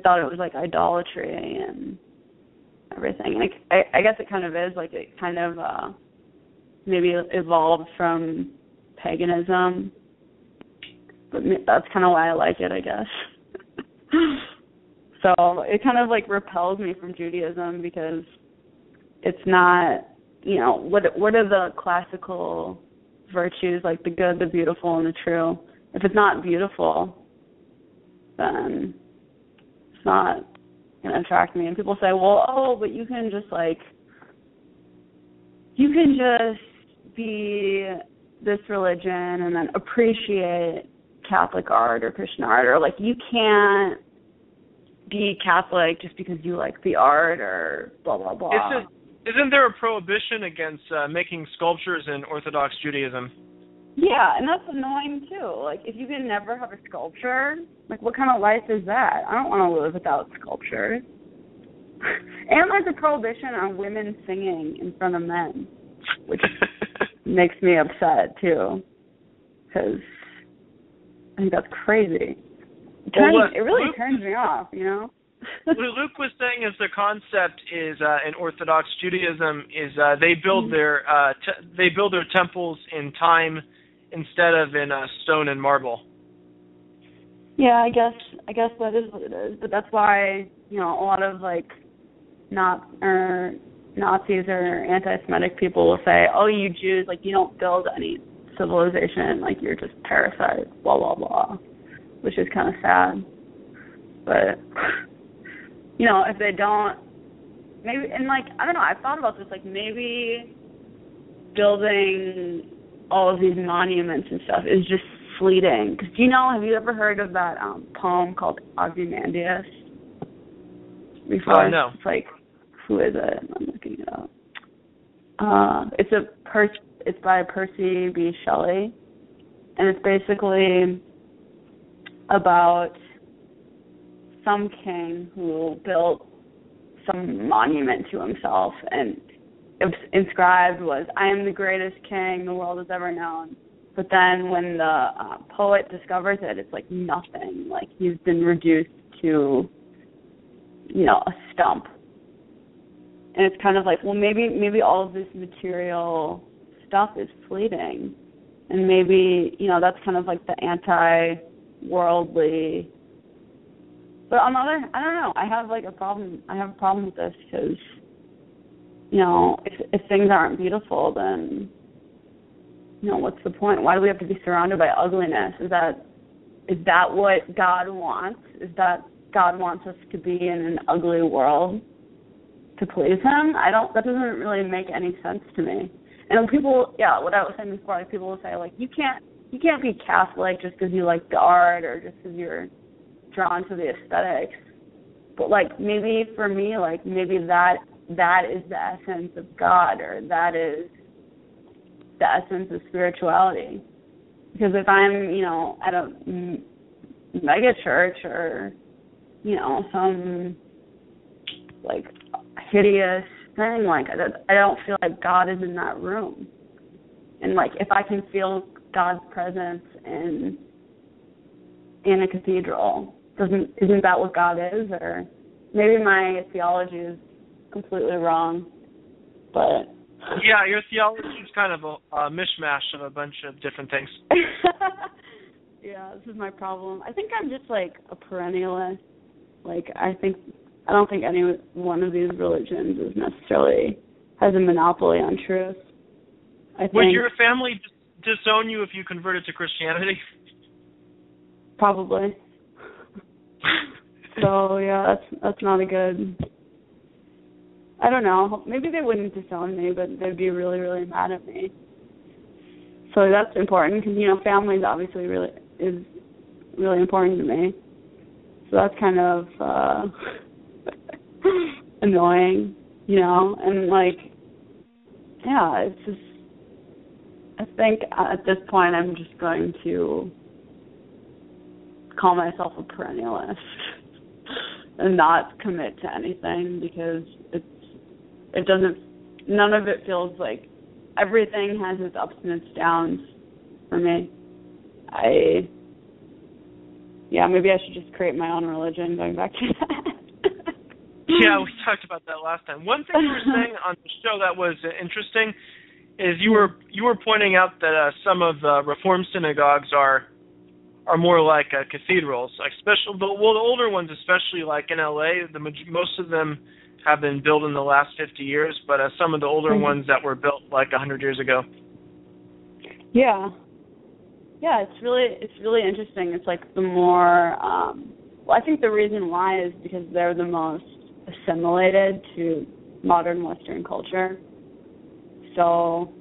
thought it was like idolatry and everything. Like I guess it kind of is, like it kind of maybe evolved from paganism, but that's kind of why I like it, I guess. So it kind of like repels me from Judaism because it's not, you know, what are the classical virtues, like the good, the beautiful, and the true? If it's not beautiful, then it's not going to attract me. And people say, well, but you can just be this religion and then appreciate Catholic art or Christian art, or like you can't be Catholic just because you like the art or blah, blah, blah. Isn't there a prohibition against making sculptures in Orthodox Judaism? Yeah, and that's annoying too. Like, if you can never have a sculpture, like, what kind of life is that? I don't want to live without sculptures. And there's a prohibition on women singing in front of men, which makes me upset too, because I think that's crazy. It really turns me off, you know? What Luke was saying is the concept is in Orthodox Judaism is they build their temples in time instead of in stone and marble. Yeah, I guess that is what it is. But that's why, you know, a lot of like Nazis or anti-Semitic people will say, "Oh, you Jews, like you don't build any civilization, like you're just parasites, blah blah blah," which is kind of sad. But you know, if they don't, maybe, and like, I don't know, I've thought about this, like maybe building all of these monuments and stuff is just fleeting. Because have you ever heard of that poem called Ozymandias? Before? No. It's like, who is it? I'm looking it up. It's by Percy B. Shelley, and it's basically about some king who built some monument to himself, and inscribed was, "I am the greatest king the world has ever known." But then when the poet discovers it, it's like nothing. Like he's been reduced to, a stump. And it's kind of like, well, maybe all of this material stuff is fleeting. And maybe, that's kind of like the anti-worldly. But on the other, I don't know. I have a problem with this because, if things aren't beautiful, then, what's the point? Why do we have to be surrounded by ugliness? Is that what God wants? Is that God wants us to be in an ugly world to please Him? That doesn't really make any sense to me. And people, what I was saying before, people will say, you can't be Catholic just because you like the art or just because you're drawn to the aesthetics. But maybe for me, maybe that is the essence of God, or that is the essence of spirituality. Because if I'm, at a mega church or, some hideous thing, I don't feel like God is in that room. And if I can feel God's presence in a cathedral, isn't that what God is? Or maybe my theology is completely wrong, but yeah, your theology is kind of a mishmash of a bunch of different things. Yeah, this is my problem. I think I'm just a perennialist. I don't think any one of these religions is necessarily has a monopoly on truth. Would your family disown you if you converted to Christianity? Probably. So yeah, that's not a good. I don't know. Maybe they wouldn't disown me, but they'd be really, really mad at me. So that's important because family is obviously really important to me. So that's kind of annoying, and it's just. I think at this point I'm just going to call myself a perennialist and not commit to anything because none of it feels like everything has its ups and its downs for me. Maybe I should just create my own religion, going back to that. Yeah, we talked about that last time. One thing you were saying on the show that was interesting is you were pointing out that some of the Reform synagogues are more like cathedrals, especially the older ones, especially in LA. Most of them have been built in the last 50 years, but some of the older ones that were built 100 years ago. Yeah, it's really interesting. It's the more. I think the reason why is because they're the most assimilated to modern Western culture. So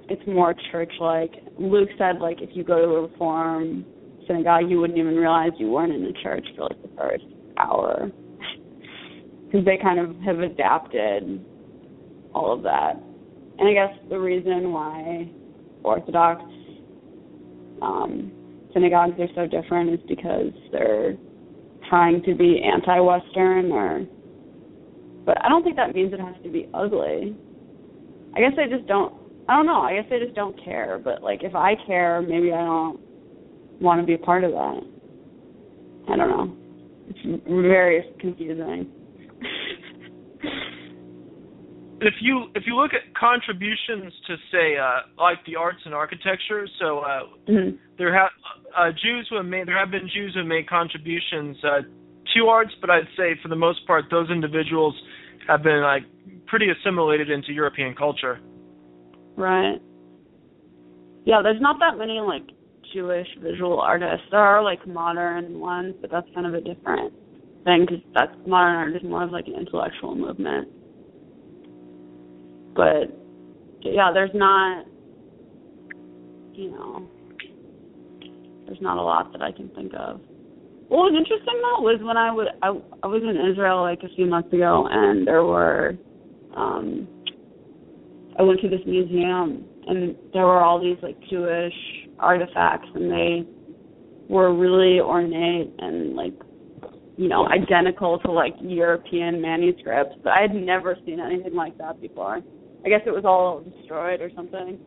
it's more church-like. Luke said if you go to a Reform synagogue, you wouldn't even realize you weren't in a church for the first hour, because they kind of have adapted all of that. And I guess the reason why Orthodox synagogues are so different is because they're trying to be anti-Western, but I don't think that means it has to be ugly. I guess I just don't. I don't know. I guess I just don't care. But if I care, maybe I don't want to be a part of that. I don't know. It's very confusing. If you look at contributions to say the arts and architecture, so there have been Jews who have made contributions to arts, but I'd say for the most part those individuals have been pretty assimilated into European culture. Right. Yeah, there's not that many Jewish visual artists. There are modern ones, but that's kind of a different thing because that's modern art is more of an intellectual movement. But yeah, there's not a lot that I can think of. What was interesting though was when I was in Israel a few months ago, and there were I went to this museum and there were all these Jewish artifacts, and were really ornate and like, you know, identical to like European manuscripts. But I had never seen anything like that before. I guess it was all destroyed or something.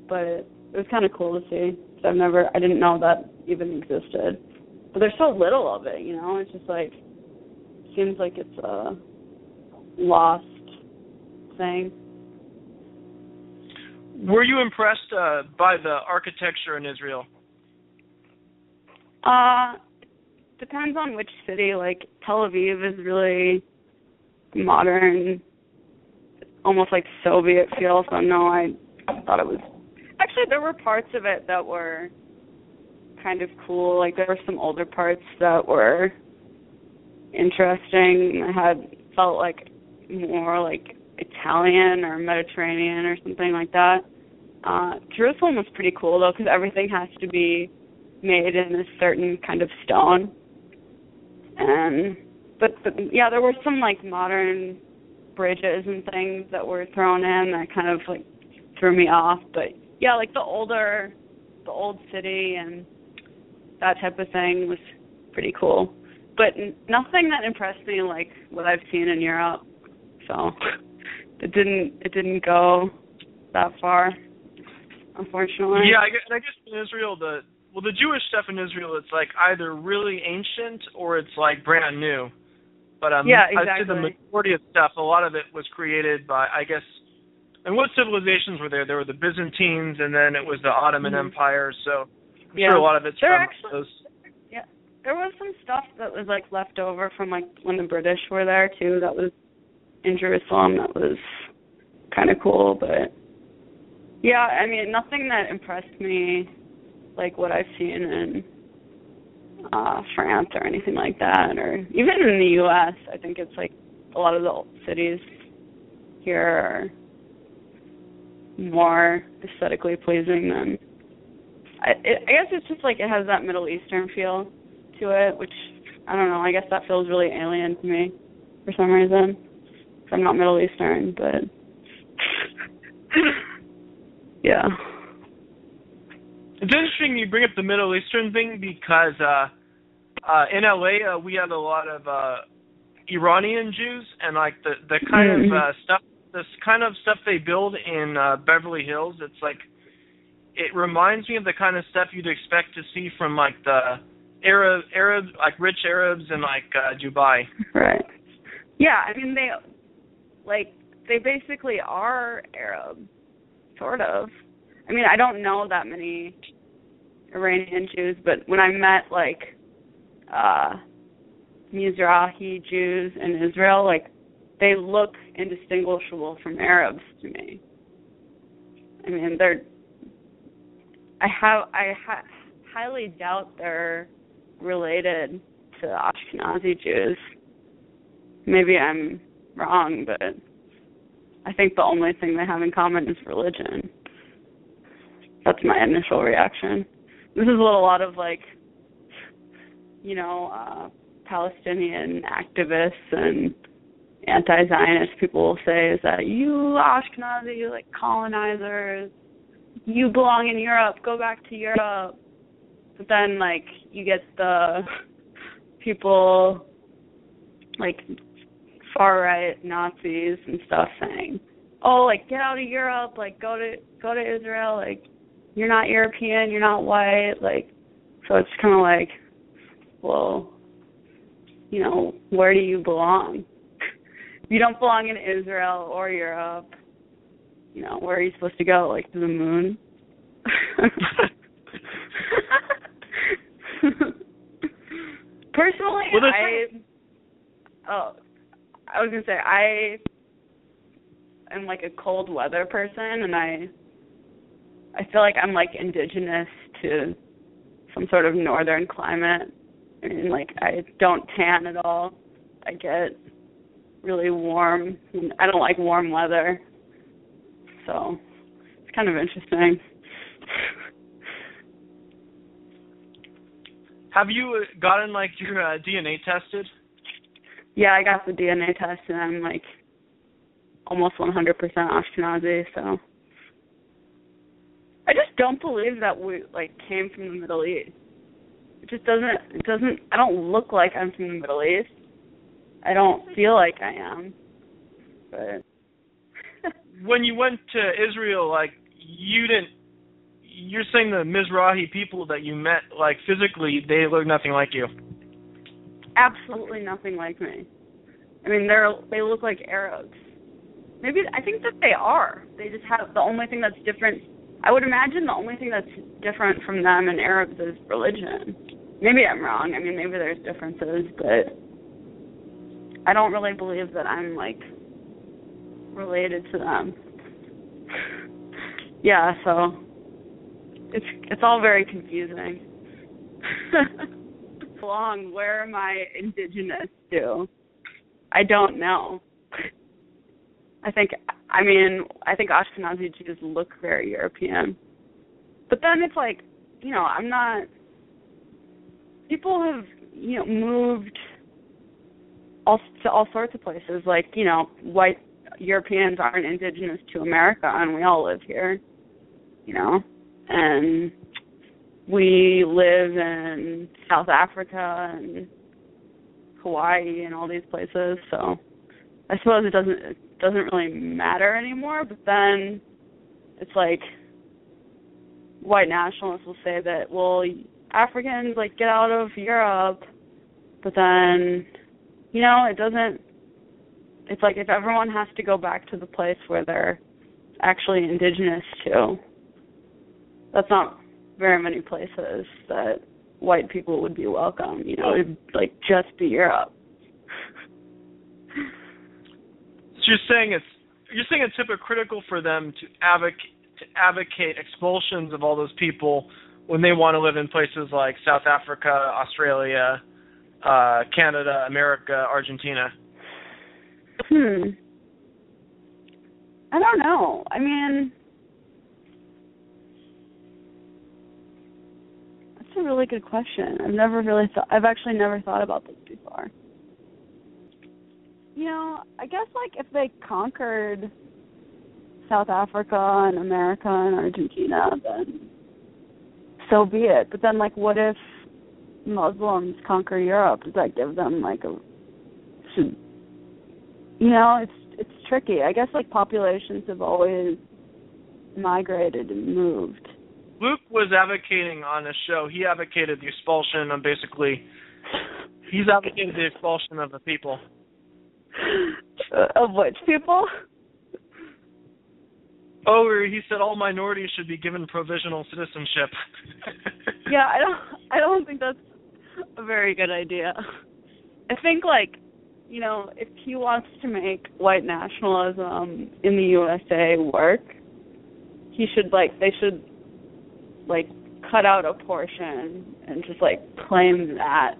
But it was kind of cool to see. So I didn't know that even existed. But there's so little of it, you know. It's just like, seems like it's a lost thing. Were you impressed by the architecture in Israel? Depends on which city. Like Tel Aviv is really modern, almost like Soviet feel. So no, I thought it was. Actually, there were parts of it that were kind of cool. Like there were some older parts that were interesting. I felt like more like Italian or Mediterranean or something like that. Jerusalem was pretty cool though, because everything has to be made in this certain kind of stone. And but yeah, there were some like modern bridges and things that were thrown in that kind of like threw me off. But yeah, like the old city and that type of thing was pretty cool. But nothing that impressed me like what I've seen in Europe. So it didn't go that far, unfortunately. Yeah, I guess in Israel the Jewish stuff in Israel, it's like either really ancient or it's like brand new. But yeah, exactly. I'd say the majority of stuff, a lot of it was created by, I guess, and what civilizations were there? There were the Byzantines, and then it was the Ottoman Empire. So I'm sure a lot of it's from those. Yeah, there was some stuff that was like left over from like when the British were there too. That was in Jerusalem. That was kind of cool, but yeah, I mean, nothing that impressed me like what I've seen in France or anything like that, or even in the U.S. I think it's like a lot of the old cities here are more aesthetically pleasing than I guess it's just like it has that Middle Eastern feel to it, which I don't know, I guess that feels really alien to me for some reason. I'm not Middle Eastern, but yeah. It's interesting you bring up the Middle Eastern thing because in LA we have a lot of Iranian Jews, and like the kind of stuff they build in Beverly Hills, it's like it reminds me of the kind of stuff you'd expect to see from like the Arab like rich Arabs in like Dubai. Right. Yeah, I mean they basically are Arab, sort of. I mean, I don't know that many Iranian Jews, but when I met like Mizrahi Jews in Israel, like they look indistinguishable from Arabs to me. I mean, I highly doubt they're related to Ashkenazi Jews. Maybe I'm wrong, but I think the only thing they have in common is religion. That's my initial reaction. This is what a lot of like, you know, Palestinian activists and anti-Zionist people will say, is that you Ashkenazi, you like colonizers, you belong in Europe, go back to Europe. But then like you get the people like far right Nazis and stuff saying, oh, like get out of Europe, like go to Israel, like you're not European, you're not white, like, so it's kind of like, well, you know, where do you belong? If you don't belong in Israel or Europe, you know, where are you supposed to go? Like to the moon? Personally, I was gonna say I am like a cold weather person, and I feel like I'm like indigenous to some sort of northern climate. I mean, like I don't tan at all. I get really warm. I don't like warm weather, so it's kind of interesting. Have you gotten like your DNA tested? Yeah, I got the DNA test, and I'm like almost 100% Ashkenazi. So I just don't believe that we like came from the Middle East. It doesn't I don't look like I'm from the Middle East. I don't feel like I am. But when you went to Israel, like, you're saying the Mizrahi people that you met, like, physically, they look nothing like you. Absolutely nothing like me. I mean, they look like Arabs. Maybe, I think that they are. They just have, the only thing that's different, I would imagine the only thing that's different from them and Arabs is religion. Maybe I'm wrong. I mean, maybe there's differences, but I don't really believe that I'm, like, related to them. Yeah, so it's all very confusing. Where am I indigenous to? I don't know. I think Ashkenazi Jews look very European. But then it's like, you know, I'm not, people have, you know, moved to all sorts of places. Like, you know, white Europeans aren't indigenous to America, and we all live here, you know. And we live in South Africa and Hawaii and all these places, so I suppose it doesn't really matter anymore. But then it's like white nationalists will say that, well, Africans, like, get out of Europe, but then, you know, it doesn't, it's like if everyone has to go back to the place where they're actually indigenous to, that's not very many places that white people would be welcome, you know. It'd, like, just be Europe. So you're saying it's hypocritical for them to advocate expulsions of all those people when they want to live in places like South Africa, Australia, Canada, America, Argentina? I don't know. I mean, that's a really good question. I've actually never thought about this before. You know, I guess, like, if they conquered South Africa and America and Argentina, then so be it. But then, like, what if Muslims conquer Europe? Does that give them, like, you know, it's tricky. I guess, like, populations have always migrated and moved. Luke was advocating on a show. He advocated the expulsion of he's advocated the expulsion of the people. Of which people? Oh, he said all minorities should be given provisional citizenship. Yeah, I don't think that's a very good idea. I think, like, you know, if he wants to make white nationalism in the USA work, they should cut out a portion and just, like, claim that.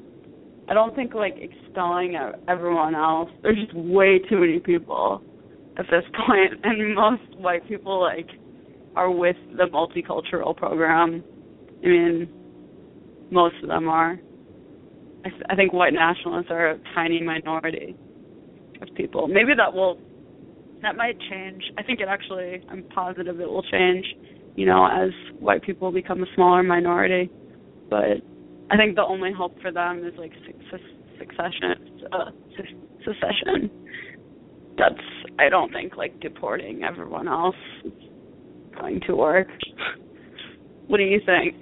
I don't think, like, expelling everyone else, there's just way too many people at this point, and most white people, like, are with the multicultural program. I mean, most of them are. I think white nationalists are a tiny minority of people. Maybe that might change. I think I'm positive it will change, you know, as white people become a smaller minority. But I think the only hope for them is, like, secession. I don't think, like, deporting everyone else is going to work. What do you think?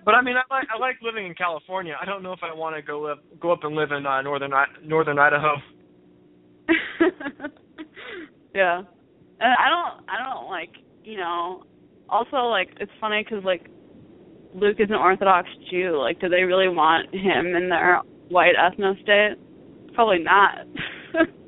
But I mean, I like living in California. I don't know if I want to go up and live in northern Idaho. Yeah, and I don't like, you know. Also, like, it's funny because, like, Luke is an Orthodox Jew. Like, do they really want him in their white ethno state? Probably not.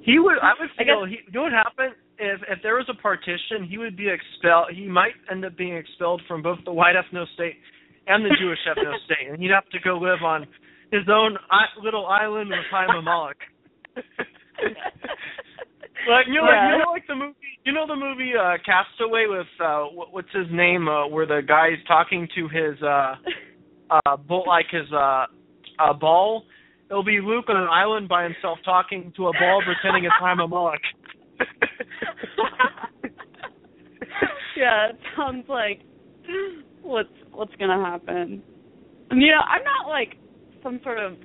He would. I would feel. You know what happened? If there was a partition, he would be expelled. He might end up being expelled from both the white ethno state and the Jewish ethno state, and he'd have to go live on his own little island with Chaim Amalek. Like, you know, like the movie. You know the movie Castaway with what's his name? Where the guy's talking to his ball. It'll be Luke on an island by himself talking to a ball, pretending it's Chaim Amalek. Yeah, it sounds like what's gonna happen. And, you know, I'm not like some sort of.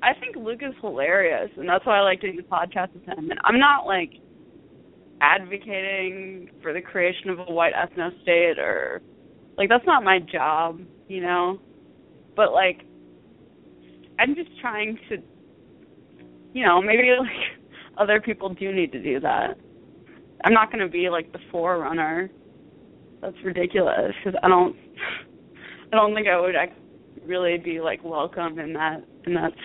I think Luke is hilarious, and that's why I like doing the podcast with him. And I'm not like advocating for the creation of a white ethno-state, or like, that's not my job, you know. But like, I'm just trying to, you know, maybe like other people do need to do that. I'm not going to be like the forerunner. That's ridiculous, because I don't think I would really be like welcome in that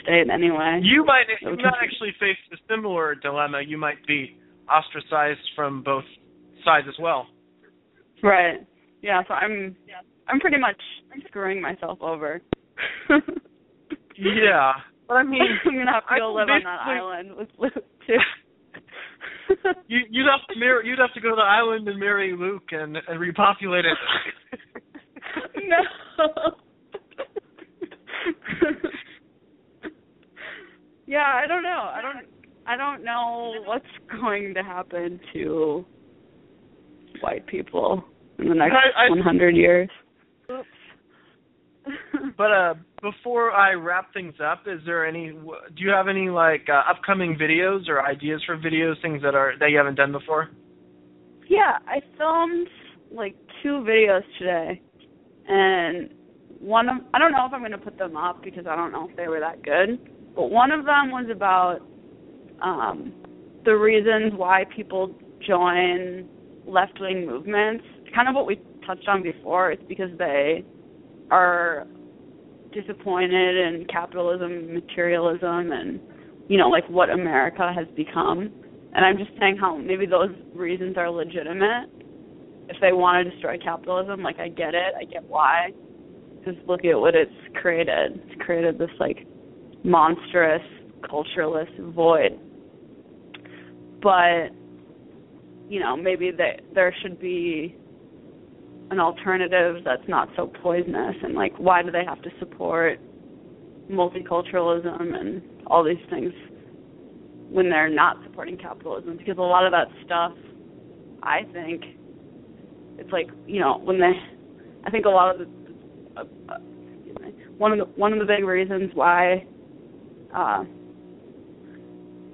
state anyway. You might not actually face a similar dilemma. You might be ostracized from both sides as well. Right. Yeah. So I'm pretty much screwing myself over. Yeah. But I mean, I'm gonna have to go live on that island with Luke too. You'd have to go to the island and marry Luke and repopulate it. No. Yeah, I don't know. I don't know what's going to happen to white people in the next 100 years. Oops. But before I wrap things up, do you have any like upcoming videos or ideas for videos, things that you haven't done before? Yeah, I filmed like 2 videos today, and I don't know if I'm going to put them up because I don't know if they were that good, but one of them was about the reasons why people join left-wing movements. Kind of what we touched on before. It's because they are disappointed in capitalism, materialism, and, you know, like what America has become. And I'm just saying how maybe those reasons are legitimate. If they want to destroy capitalism, like, I get it. I get why. Just look at what it's created. It's created this, like, monstrous, cultureless void. But, you know, maybe there should be an alternative that's not so poisonous, and like, why do they have to support multiculturalism and all these things when they're not supporting capitalism? Because a lot of that stuff, I think, it's like, you know, I think a lot of one of the big reasons why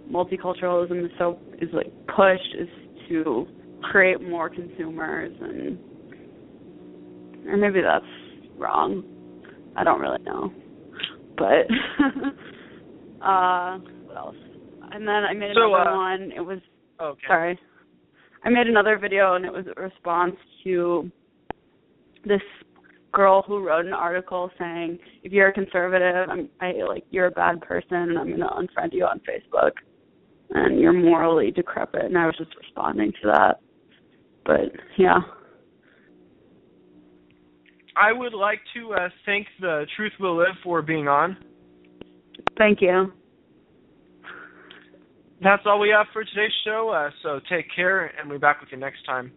multiculturalism is like pushed is to create more consumers, or maybe that's wrong. I don't really know. But what else? And then I made another one. It was sorry. I made another video, and it was a response to this girl who wrote an article saying, if you're a conservative, you're a bad person, and I'm going to unfriend you on Facebook, and you're morally decrepit. And I was just responding to that. But yeah. I would like to thank the Truth Will Live for being on. Thank you. That's all we have for today's show, so take care, and we'll be back with you next time.